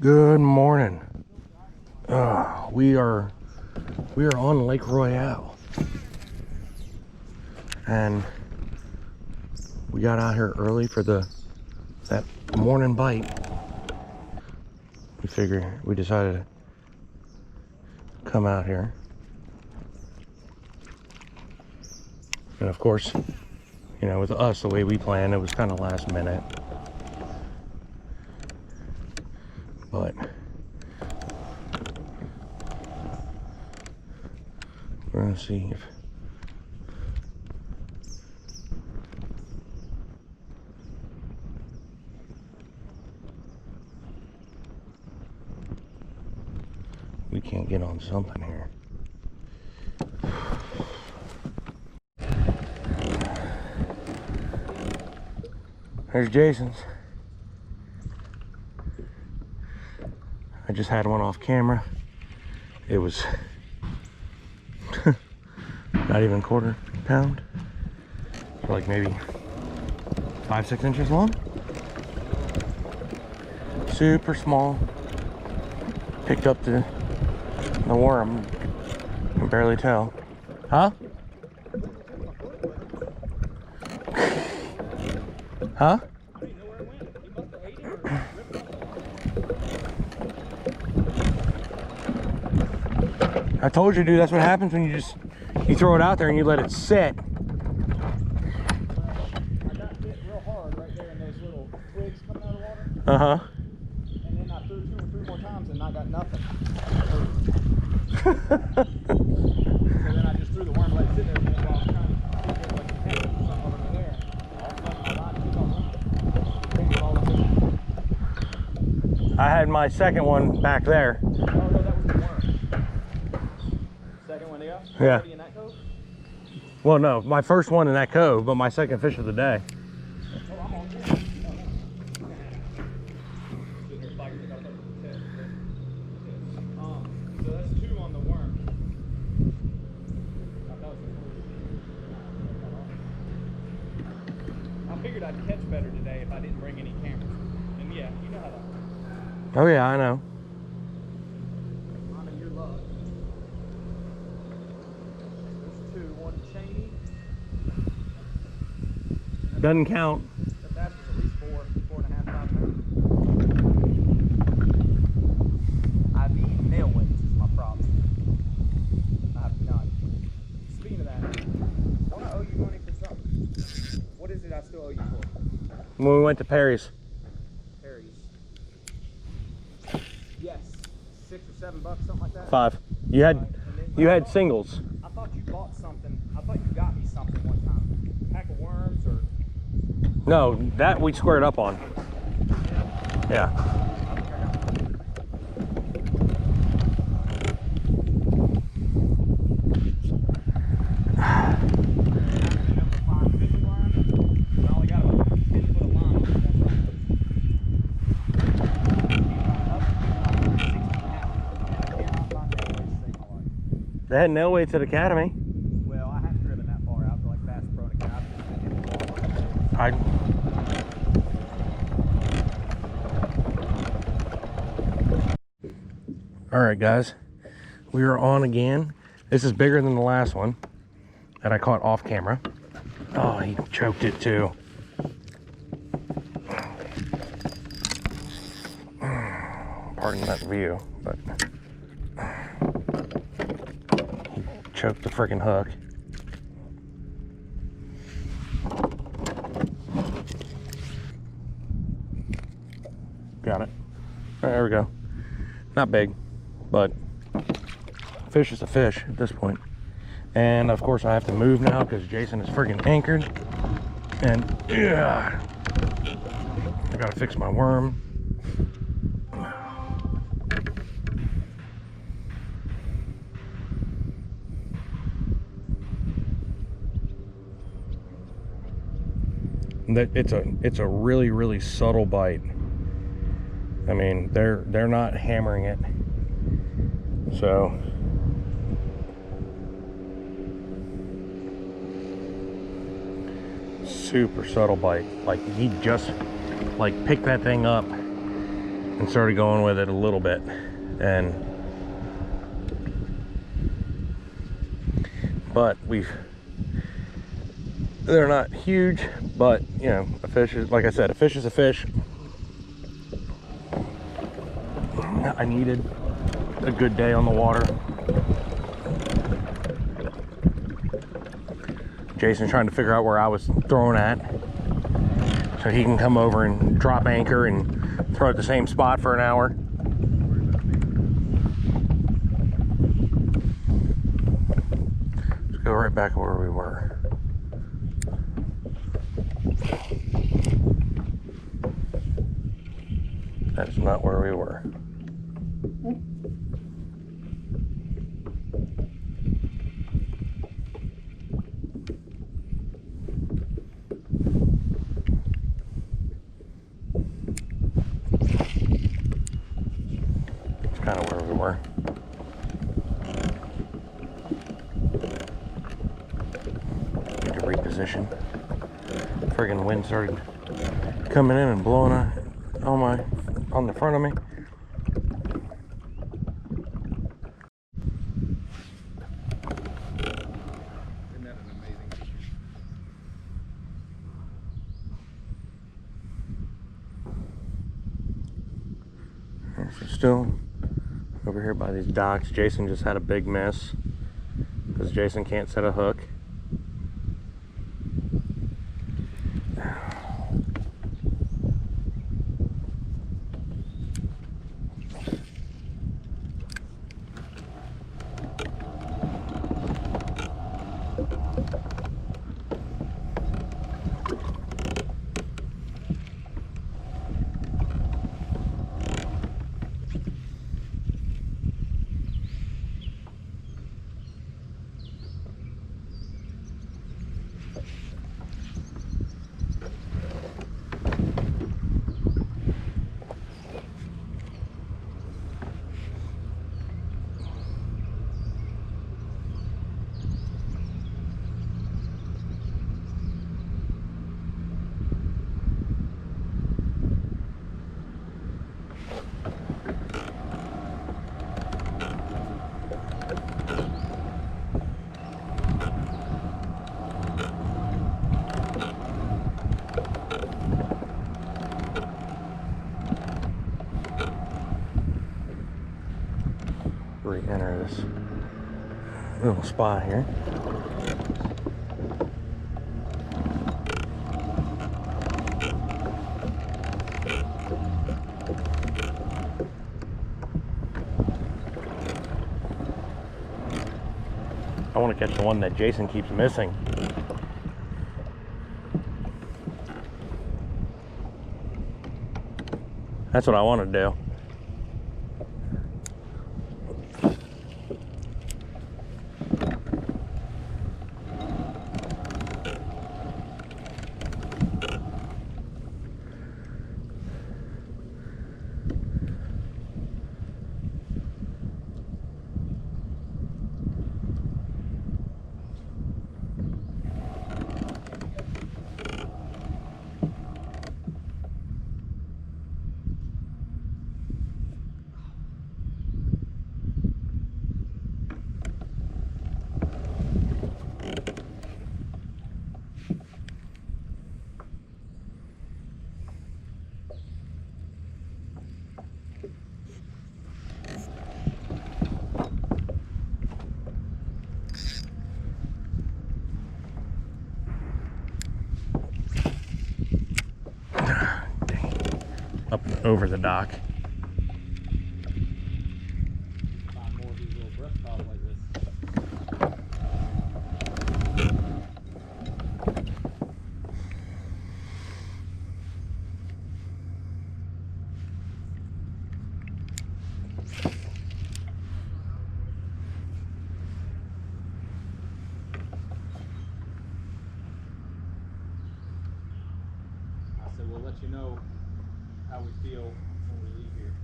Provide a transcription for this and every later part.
Good morning. We are on Lake Royale, and we got out here early for that morning bite. We decided to come out here, and of course, you know, with us, the way we planned, it was kind of last minute. But we're gonna see if we can't get on something here. There's Jason's. I just had one off camera. It was not even quarter pound. Like maybe 5-6 inches long. Super small. Picked up the worm. I can barely tell. Huh? Huh? I told you, dude, that's what happens when you throw it out there and you let it sit. I got hit real hard right there in those little twigs coming out of the water. Uh-huh. And then I threw 2 or 3 more times and I got nothing. So then I just threw the worm blade sitting there a minute while I was trying to see if there was like a head or something over there. All of a sudden my line took off. Things were all up in there. I had my second one back there. Oh no, that was the worm. Second one, yeah? Yeah. Already in that cove? Well, no, my first one in that cove, but my second fish of the day. Oh, I'm on here. So that's 2 on the worm. I figured I'd catch better today if I didn't bring any cameras. And yeah, you know how that works. Oh yeah, I know. I'm in your luck. There's 2, one Cheney. Doesn't count. That bass was at least 4.5, 5 pounds. I've eaten nail weights is my problem. I have none. Speaking of that, don't I owe you money for something? What is it I still owe you for? When we went to Perry's. Perry's. Yes. $6 or $7, something like that? 5. You had singles. I thought you bought something. I thought you got me something one time. A pack of worms or... No, that we squared up on. Yeah. They had nail weights at Academy. Well, I haven't driven that far out to like Bass Pro Academy. All right, guys, we are on again. This is bigger than the last one that I caught off camera. Oh, he choked it too. Pardon that view, but he choked the freaking hook. Got it. There we go. Not big, but fish is a fish at this point. And of course I have to move now because Jason is freaking anchored. And yeah, I gotta fix my worm. It's a really subtle bite. I mean, they're not hammering it. So super subtle bite. Like he just like picked that thing up and started going with it a little bit. But they're not huge, but you know, a fish is, like I said, a fish is a fish. I needed a good day on the water. Jason's trying to figure out where I was throwing at, so he can come over and drop anchor and throw at the same spot for an hour. Let's go right back where we were. That is not where we were. It's kind of where we were. Need to reposition. Friggin' wind started coming in and blowing on the front of me. Isn't that an amazing picture? So still over here by these docks. Jason just had a big miss because Jason can't set a hook. Re-enter this little spot here. I want to catch the one that Jason keeps missing. That's what I want to do. Up and over the dock. Find more of these little brush piles like this. I said, we'll let you know how we feel when we leave here.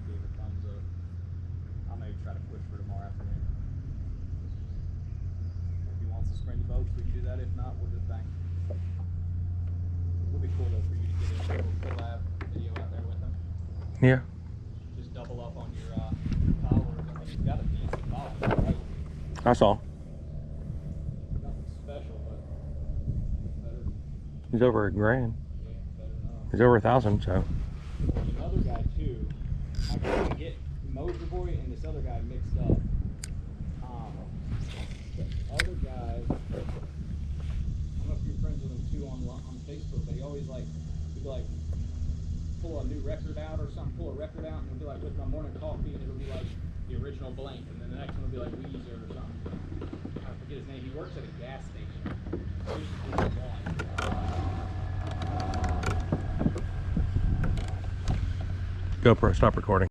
Gave a thumbs up. I'll maybe try to push for tomorrow afternoon. If he wants to spring the boats, we can do that. If not, we'll just bank. It would be cool though for you to get a little collab video out there with him. Yeah. Just double up on your powers. I mean, you've got a decent power, right? I saw. Nothing special, but better. He's over $1,000. Yeah, better enough. He's over 1,000, so. There's another guy too. I couldn't get Moser Boy and this other guy mixed up. The other guy, I don't know if you're friends with him too on Facebook, but he always he'd be like, pull a new record out or something, pull a record out, and it'll be like with my morning coffee, and it'll be like the original Blank, and then the next one will be like Weezer or something. I forget his name. He works at a gas station. He used to do one. GoPro, stop recording.